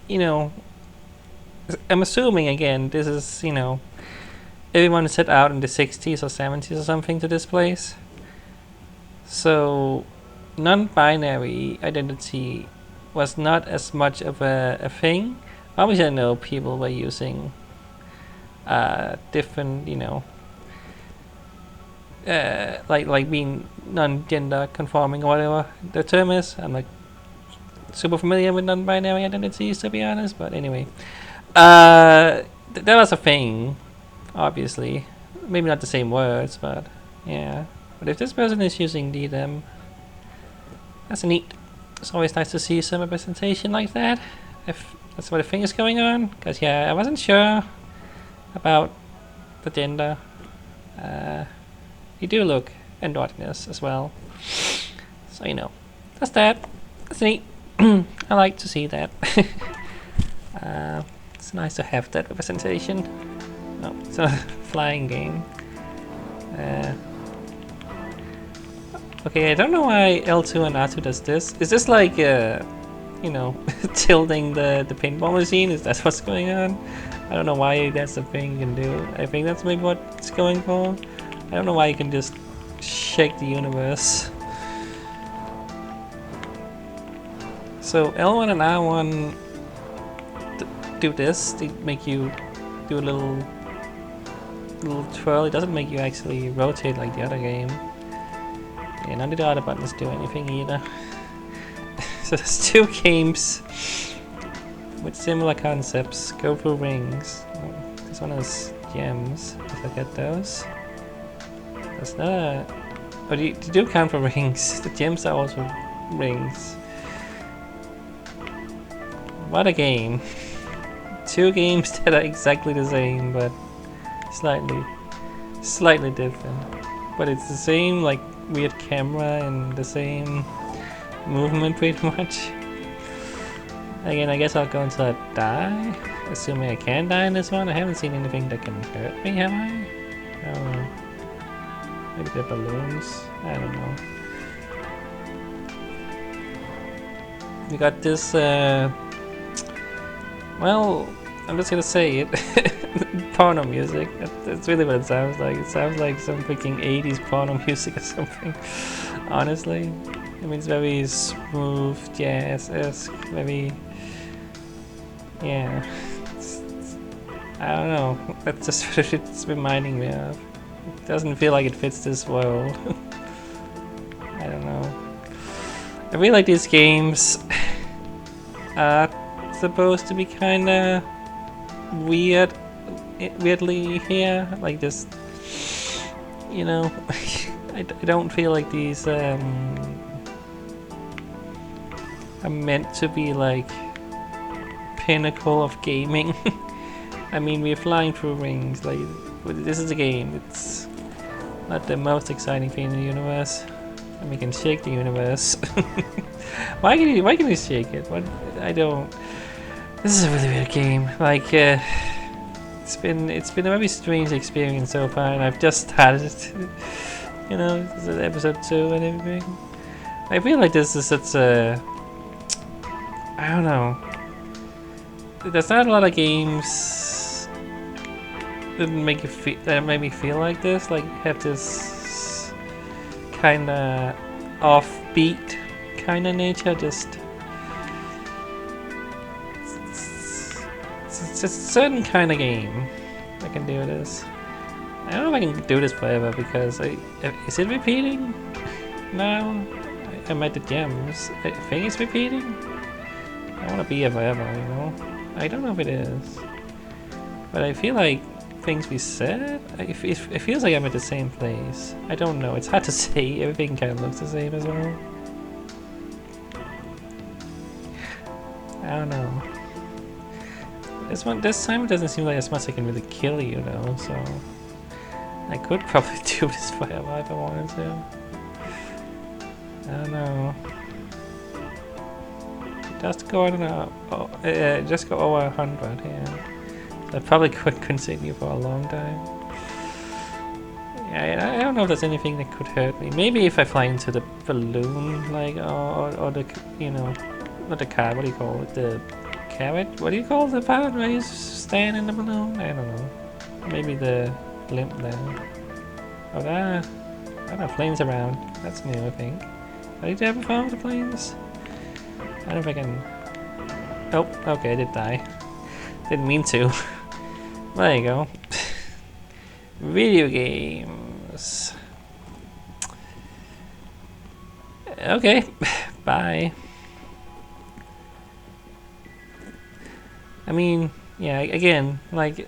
you know. I'm assuming again, this is, you know, everyone set out in the 60s or 70s or something to this place. So, non-binary identity was not as much of a thing. Obviously, I know people were using different, you know, like being non-gender conforming or whatever the term is. I'm like super familiar with non-binary identities, to be honest. But anyway, that was a thing. Obviously, maybe not the same words, but yeah. But if this person is using them, that's neat. It's always nice to see some representation like that, if that's what I think is going on. Because yeah, I wasn't sure about the gender. You do look androgynous as well, so you know, that's that. That's neat. I like to see that. It's nice to have that representation. Oh, it's a flying game. Okay, I don't know why L2 and R2 does this. Is this like, you know, tilting the pinball machine? Is that what's going on? I don't know why that's the thing you can do. I think that's maybe what it's going for. I don't know why you can just shake the universe. So L1 and R1 do this. They make you do a little twirl. It doesn't make you actually rotate like the other game. And none of the other buttons do anything either. So there's two games with similar concepts. Go through rings. Oh, this one has gems. If I get those. That's not a... Oh, they do count for rings. The gems are also rings. What a game. Two games that are exactly the same, but slightly different. But it's the same, like, weird camera and the same movement pretty much. Again, I guess I'll go until I die. Assuming I can die in this one. I haven't seen anything that can hurt me, have I? I don't know. Maybe they're balloons? I don't know. we got this. Well, I'm just gonna say it. Porno music. That's really what it sounds like. It sounds like some freaking 80s porno music or something. Honestly, I mean it's very smooth, jazz-esque, very. Yeah. I don't know. That's just what it's reminding me of. It doesn't feel like it fits this world. I don't know. I feel like these games are supposed to be kinda weirdly here. Like just, you know, I don't feel like these are meant to be like pinnacle of gaming. I mean, we're flying through rings. Like, this is a game. It's not the most exciting thing in the universe, and we can shake the universe. Why can you shake it? What? I don't. This is a really weird game. Like, it's been a very strange experience so far, and I've just started it. You know, this is episode 2 and everything. I feel like this is such a. I don't know. There's not a lot of games that make me feel like this. Like have this kind of offbeat kind of nature. Just it's a certain kind of game that can do this. I don't know if I can do this forever because is it repeating now? I'm at the gems. I think it's repeating. I want to be here forever, you know. I don't know if it is, but I feel like things we said. It feels like I'm at the same place. I don't know. It's hard to say. Everything kind of looks the same as well. I don't know. This time it doesn't seem like as much I can really kill you, though. So I could probably do this forever if I wanted to. I don't know. Just go on just go over 100 here. So I probably could continue for a long time. Yeah, I don't know if there's anything that could hurt me. Maybe if I fly into the balloon, like, or the, you know, not the car. What do you call it? The carrot? What do you call the part where you stand in the balloon? I don't know. Maybe the blimp there. Oh, that. I don't know, planes around. That's new, I think. Did you ever found the planes? I don't know if I can. Oh, okay, I did die. Didn't mean to. There you go. Video games. Okay, bye. I mean, yeah, again, like,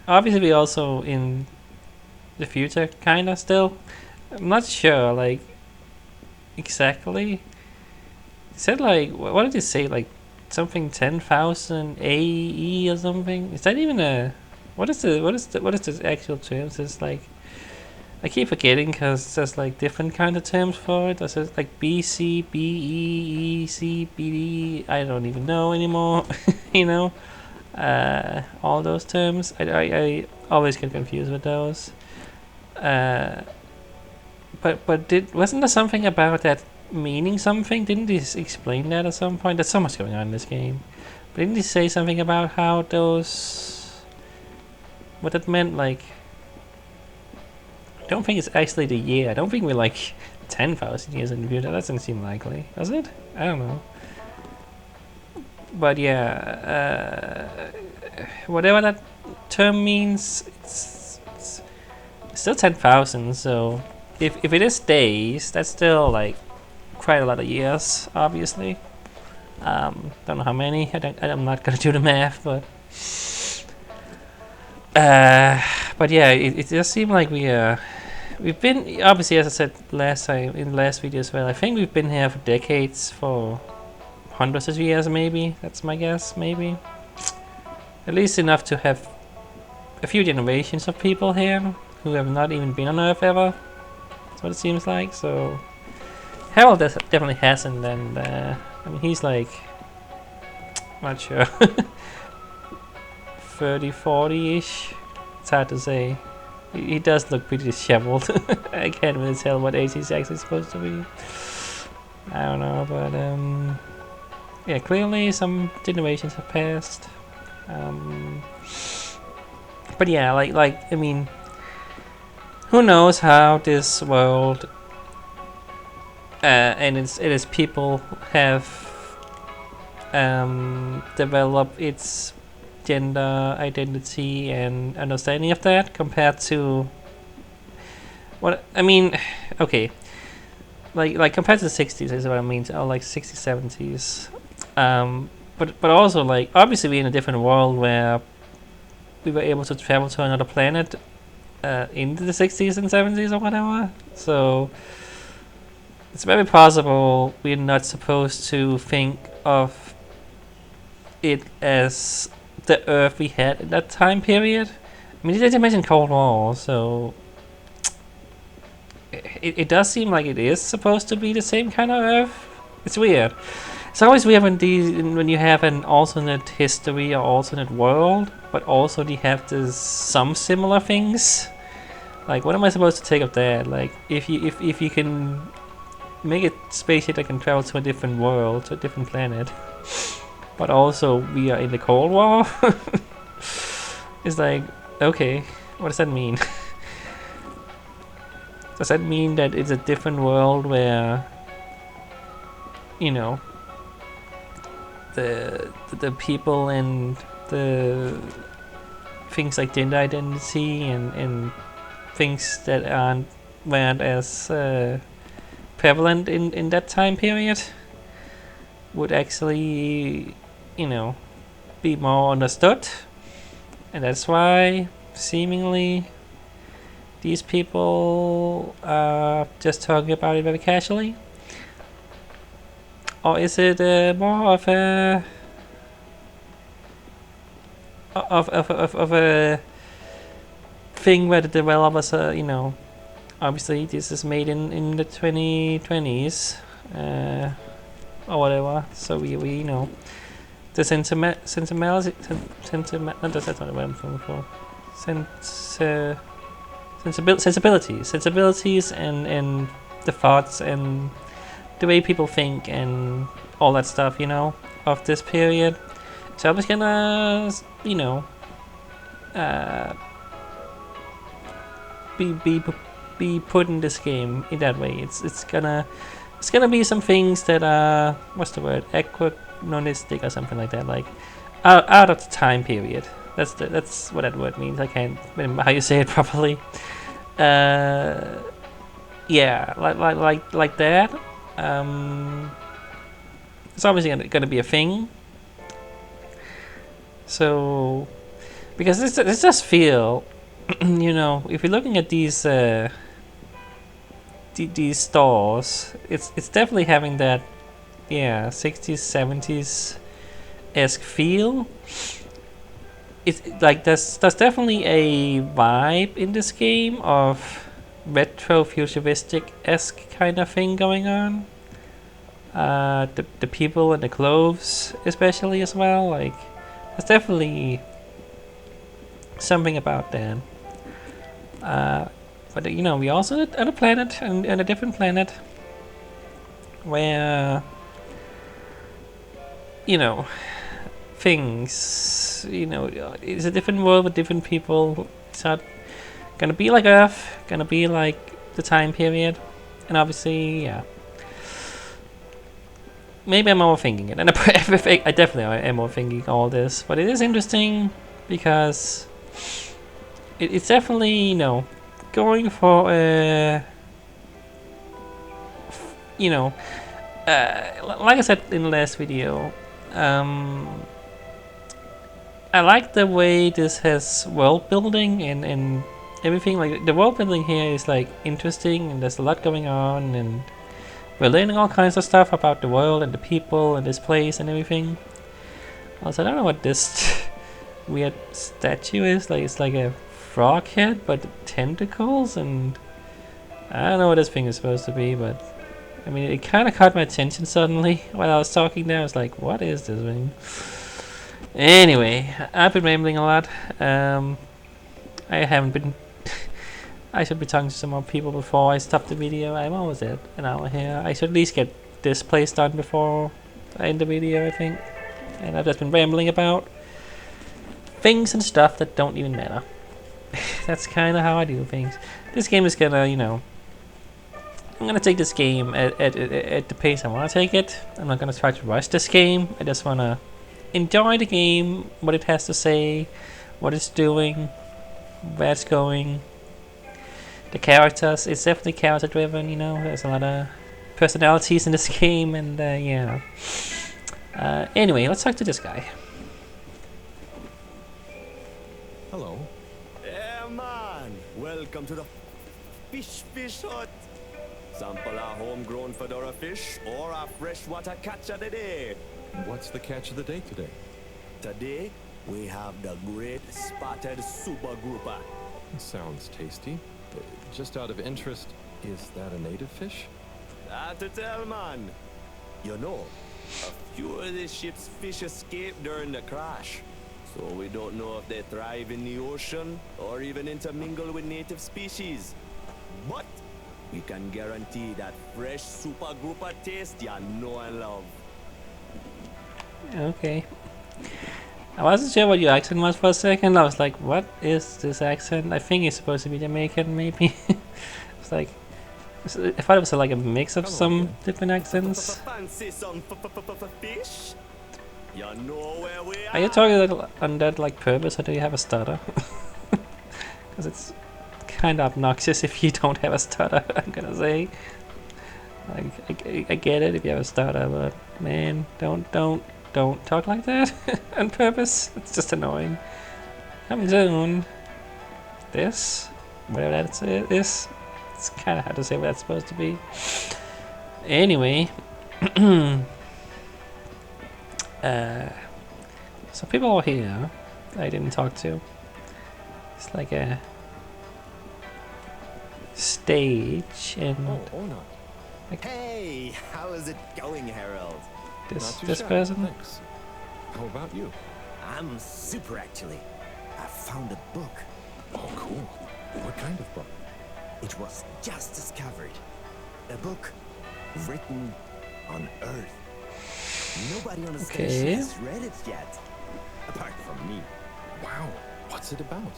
obviously we also in the future, kinda still. I'm not sure, like, exactly. He said like, what did he say? Like something 10,000 AE or something? Is that even a? What is the actual terms? It's like I keep forgetting because there's like different kind of terms for it. There's like BC, BE, EC, BD. I don't even know anymore. You know, all those terms. I always get confused with those. But wasn't there something about that meaning something? Didn't he explain that at some point? There's so much going on in this game. But didn't he say something about how those... what that meant, like... I don't think it's actually the year. I don't think we're like 10,000 years in the future. That doesn't seem likely. Does it? I don't know. But yeah, whatever that term means, it's still 10,000, so... If it is days, that's still like quite a lot of years, obviously. Don't know how many. I'm not gonna do the math, but yeah, it does seem like we've been, obviously, as I said last time in the last video as well. I think we've been here for decades, for hundreds of years, maybe. That's my guess, maybe. At least enough to have a few generations of people here who have not even been on Earth ever. That's what it seems like. So Harold definitely hasn't, and I mean he's like, not sure, 30, 40-ish. It's hard to say. He does look pretty disheveled. I can't really tell what age he's actually supposed to be. I don't know, but yeah, clearly some generations have passed. But yeah, like I mean, who knows how this world and its people have developed its gender identity and understanding of that compared to what I mean. Okay, like compared to the 60s is what I mean, or like 60s, 70s. But also like obviously we're in a different world where we were able to travel to another planet into the 60s and 70s or whatever. So it's very possible we're not supposed to think of it as the Earth we had in that time period. I mean, they mentioned Cold War, so it does seem like it is supposed to be the same kind of Earth. It's weird. It's always weird when you have an alternate history or alternate world, but also they have some similar things. Like, what am I supposed to take of that? Like, if you can make a spaceship that can travel to a different world, to a different planet, but also we are in the Cold War, it's like, okay, what does that mean? Does that mean that it's a different world where, you know, the people and the things like gender identity and things that weren't as prevalent in that time period would actually, you know, be more understood, and that's why seemingly these people are just talking about it very casually. Or is it more of a thing where the developers are, you know, obviously this is made in the 2020s or whatever, so we you know, the sensibilities and the thoughts and the way people think and all that stuff, you know, of this period. So I'm just gonna, you know, be put in this game in that way. It's gonna be some things that are, what's the word, anachronistic or something like that, like out of the time period. That's what that word means. I can't remember how you say it properly. Yeah, like that. It's obviously gonna be a thing. So, because this does feel, you know, if you're looking at these stores, it's definitely having that, yeah, 60s, 70s esque feel. It's like there's definitely a vibe in this game of retro futuristic esque kind of thing going on. The people and the clothes especially as well, like there's definitely something about that. But you know, we also at a planet and a different planet where, you know, things, you know, it's a different world with different people. It's not gonna be like Earth, gonna be like the time period, and obviously, yeah. Maybe I'm overthinking it, and I definitely am overthinking all this, but it is interesting because it's definitely, you know, going for a, you know, like I said in the last video, I like the way this has world building and everything. Like the world building here is like interesting, and there's a lot going on, and we're learning all kinds of stuff about the world and the people and this place and everything. Also, I don't know what this weird statue is. Like, it's like a frog head, but tentacles, and I don't know what this thing is supposed to be, but I mean, it kind of caught my attention suddenly while I was talking there. I was like, what is this thing? Anyway, I've been rambling a lot. I haven't been... I should be talking to some more people before I stop the video. I'm almost at an hour here. I should at least get this place done before in the video, I think. And I've just been rambling about things and stuff that don't even matter. That's kind of how I do things. This game is gonna, you know, I'm gonna take this game at the pace I want to take it. I'm not gonna try to rush this game. I just wanna enjoy the game, what it has to say, what it's doing, where it's going. The characters, it's definitely character driven, you know, there's a lot of personalities in this game, and yeah. Anyway, let's talk to this guy. Hello. Yeah, man. Welcome to the fish hut. Sample a homegrown fedora fish or a freshwater catch of the day. What's the catch of the day today? Today, we have the great spotted super grouper. Sounds tasty. Just out of interest, is that a native fish? Hard to tell, man. You know, a few of the ship's fish escaped during the crash. So we don't know if they thrive in the ocean or even intermingle with native species. But we can guarantee that fresh super grouper taste you know and love. Okay. I wasn't sure what your accent was for a second. I was like, what is this accent? I think it's supposed to be Jamaican, maybe. It's like, I thought it was like a mix of some different accents. Fancy some fish? You know where we are? Are you talking on that like purpose, or do you have a stutter? Because it's kind of obnoxious if you don't have a stutter, I'm gonna say. Like, I get it if you have a stutter, but man, don't talk like that on purpose. It's just annoying. Coming soon. This, whatever that is, it's kind of hard to say what that's supposed to be. Anyway, so people here I didn't talk to. It's like a stage, and like hey, how is it going, Harold? This person. Thanks. How about you? I'm super, actually. I found a book. Oh, cool. What kind of book? It was just discovered. A book written on Earth. Nobody on the station has read it yet, apart from me. Wow. What's it about?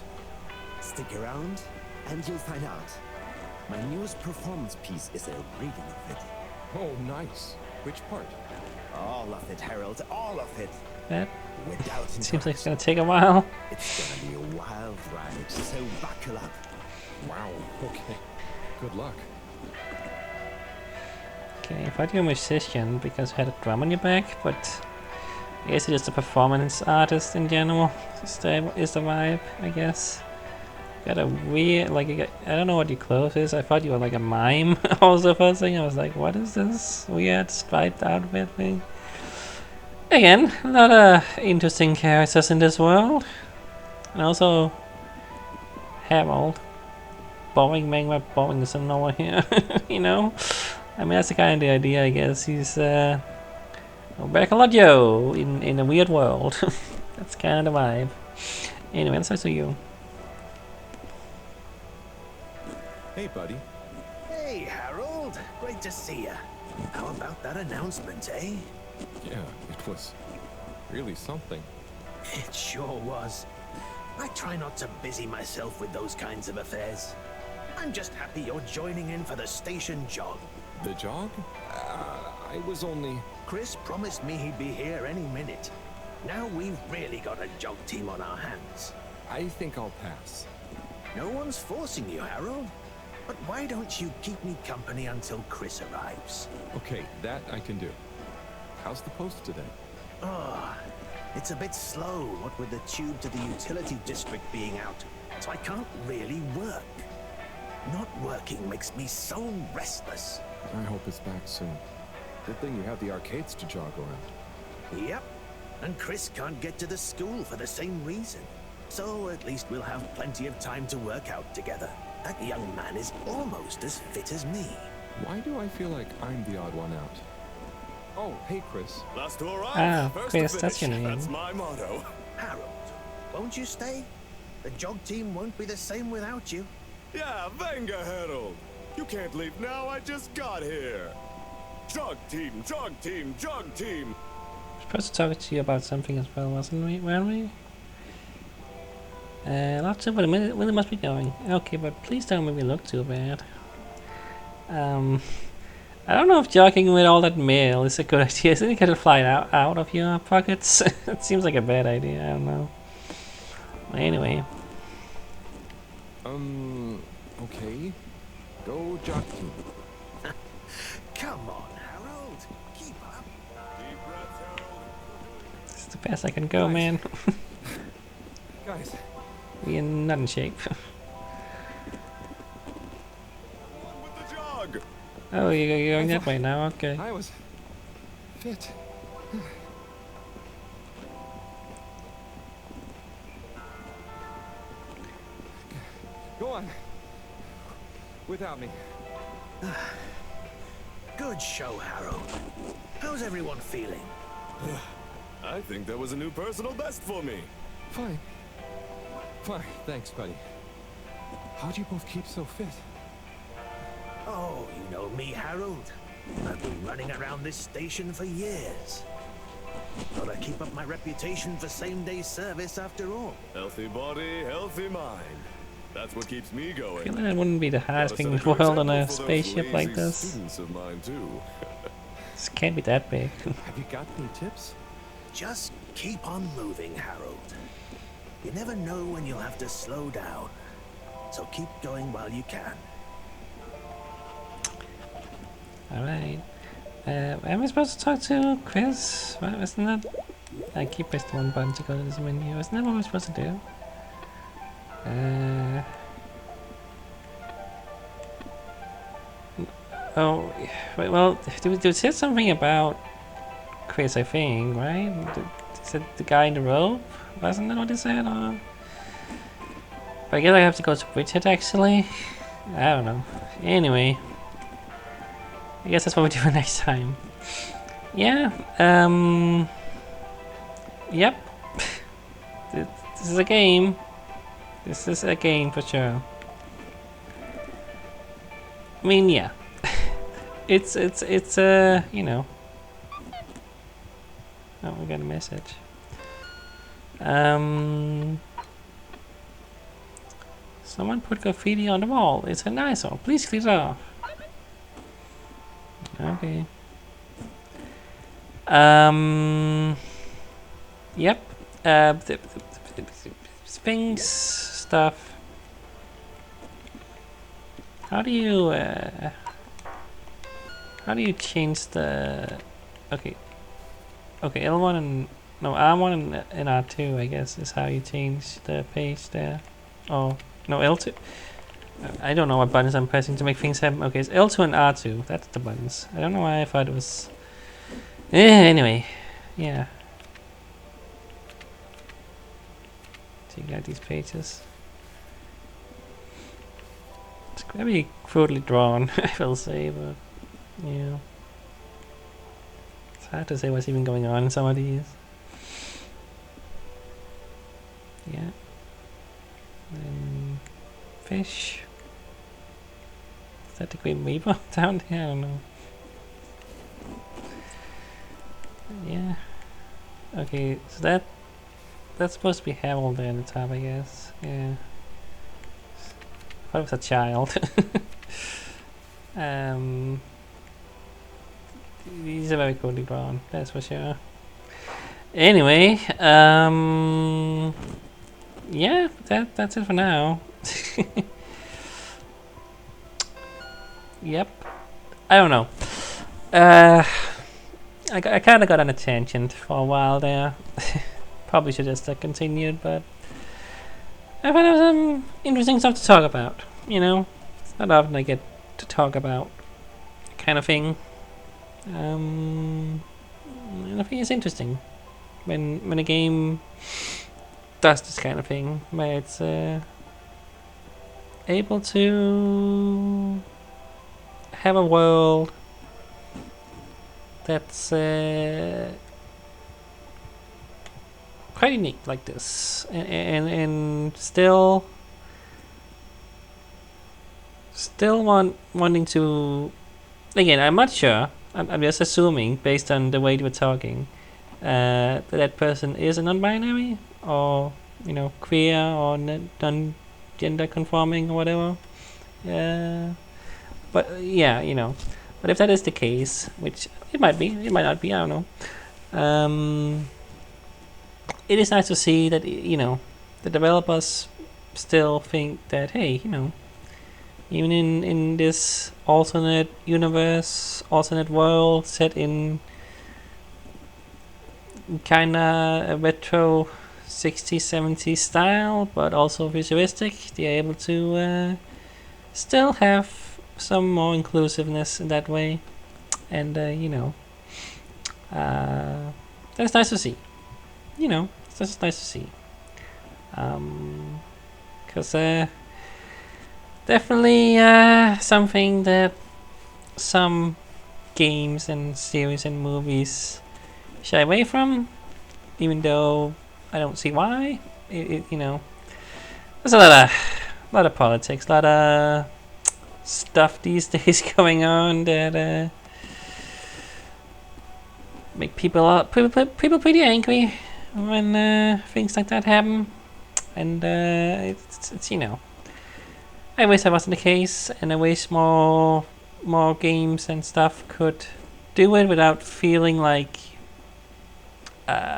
Stick around, and you'll find out. My newest performance piece is a reading of it. Oh, nice. Which part? All of it, Harold. All of it. That Without seems like it's gonna take a while. It's gonna be a wild ride, so buckle up. Wow. Okay. Good luck. Okay, I thought you were a musician because you had a drum on your back, but I guess you're just a performance artist in general. Is the vibe, I guess. Got a weird, like, I don't know what your clothes is. I thought you were like a mime also first thing. I was like, what is this weird striped outfit thing? Again, a lot of interesting characters in this world. And also Harold. Boring man, but boring is nowhere here. You know? I mean, that's the kind of the idea, I guess. He's Joe in a weird world. That's kind of the vibe. Anyway, let's talk to you. Hey, buddy. Hey, Harold. Great to see you. How about that announcement, eh? Yeah, it was really something. It sure was. I try not to busy myself with those kinds of affairs. I'm just happy you're joining in for the station jog. The jog? I was only... Chris promised me he'd be here any minute. Now we've really got a jog team on our hands. I think I'll pass. No one's forcing you, Harold. But why don't you keep me company until Chris arrives? Okay, that I can do. How's the post today? Oh, it's a bit slow, what with the tube to the utility district being out, so I can't really work. Not working makes me so restless. I hope it's back soon. Good thing you have the arcades to jog around. Yep, and Chris can't get to the school for the same reason. So at least we'll have plenty of time to work out together. That young man is almost as fit as me. Why do I feel like I'm the odd one out? Oh, hey, Chris. Last to arrive, Ah, first Chris, to that's your finish. name. That's my motto. Harold, won't you stay? The jog team won't be the same without you. Yeah, venga, Harold. You can't leave now, I just got here. Jug team, jug team, jug team. I was supposed to talk to you about something as well, wasn't we? Weren't we? Lots of it must be going. Okay, but please don't make me look too bad. I don't know if jogging with all that mail is a good idea. Isn't it gonna fly out of your pockets? It seems like a bad idea. I don't know. Anyway. Okay. Go jog team. Come on, Harold. Keep up. Deep breath, Harold. It's the best I can go, man. Guys. We're not in shape. One with the jug. Oh, you're going that way now, okay. I was fit. Go on. Without me. Good show, Harold. How's everyone feeling? I think that was a new personal best for me. Fine. Fine. Thanks, buddy. How do you both keep so fit? Oh, you know me, Harold. I've been running around this station for years. Gotta keep up my reputation for same-day service after all. Healthy body, healthy mind. That's what keeps me I going. feel like that wouldn't be the hardest thing in the Gotta set world on good a example for those spaceship like lazy this. Students of mine too. This can't be that big. Have you got any tips? Just keep on moving, Harold. You never know when you'll have to slow down. So keep going while you can. Alright. Am I supposed to talk to Chris? What, isn't that... I keep pressing one button to go to this menu. Isn't that what we're supposed to do? Oh, wait, well, they said something about Chris, I think, right? Is it the guy in the robe? Wasn't that what they said? But I guess I have to go to Bridget, actually. I don't know. Anyway. I guess that's what we're doing next time. Yeah, Yep. This is a game. This is a game for sure. I mean, yeah. it's you know. Oh, we got a message. Someone put graffiti on the wall. It's a nice one. Please clear it off. Okay. Yep. The Sphinx stuff. How do you change the? Okay. Okay, L1 and no R1 and R2, I guess, is how you change the page there. Oh no, L2. I don't know what buttons I'm pressing to make things happen. Okay, it's L2 and R2. That's the buttons. I don't know why I thought it was. Anyway, yeah. So you got these pages. It's very crudely drawn, I will say, but yeah. It's hard to say what's even going on in some of these. Yeah. And fish. Is that the Green Reaper down there? I don't know. Yeah. Okay, so that's supposed to be Harold there at the top, I guess. Yeah. I thought it was a child. These are very coolly drawn, that's for sure. Anyway, yeah, that's it for now. Yep. I don't know. I kind of got on a tangent for a while there. Probably should just have continued, but I found out some interesting stuff to talk about. You know, it's not often I get to talk about kind of thing. And I think it's interesting when a game does this kind of thing, where it's able to have a world that's quite unique like this, and still wanting to. Again, I'm not sure. I'm just assuming, based on the way they were talking, that person is a non-binary, or queer, or non-gender conforming, or whatever. But yeah, but if that is the case, which it might be, it might not be, I don't know. It is nice to see that the developers still think that, hey, even in this alternate universe, alternate world set in kinda a retro 60s, 70s style, but also futuristic, they're able to still have some more inclusiveness in that way. And that's nice to see. It's just nice to see. Because definitely something that some games and series and movies shy away from, even though I don't see why. There's a lot of politics, a lot of stuff these days going on that make people pretty angry when things like that happen. And it's I wish that wasn't the case, and I wish more games and stuff could do it without feeling like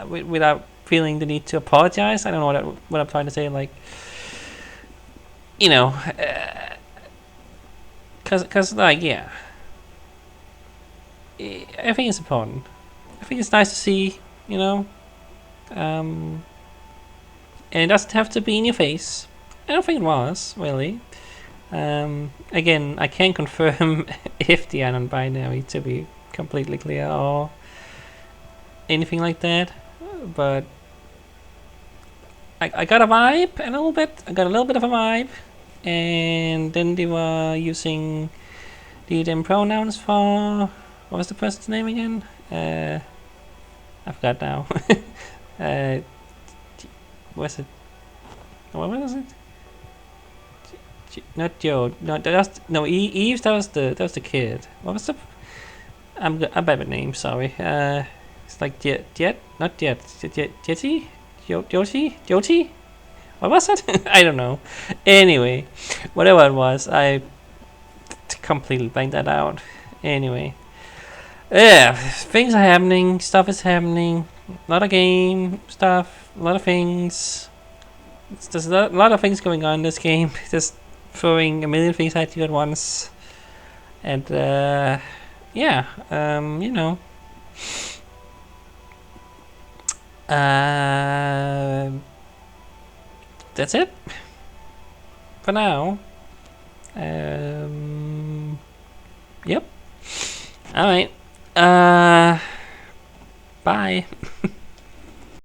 without feeling the need to apologize. I don't know what I'm trying to say, like, because like, yeah, I think it's important. I think it's nice to see, and it doesn't have to be in your face. I don't think it was, really. Again, I can't confirm if they are non-binary, to be completely clear, or anything like that, but I got a vibe a little bit. I got a little bit of a vibe, and then they were using the them pronouns for, what was the person's name again? I forgot now. Was it? What was it? Not Joe. No, Eve. That was the kid. What was the? I'm bad with names. Sorry. It's like Jet. Not Jet. Jetty. Joti. What was it? I don't know. Anyway, whatever it was, I completely blanked that out. Anyway, yeah, things are happening. Stuff is happening. A lot of game stuff. A lot of things. There's a lot of things going on in this game. Just throwing a million things at you at once. And yeah, that's it for now. Yep. All right. Bye.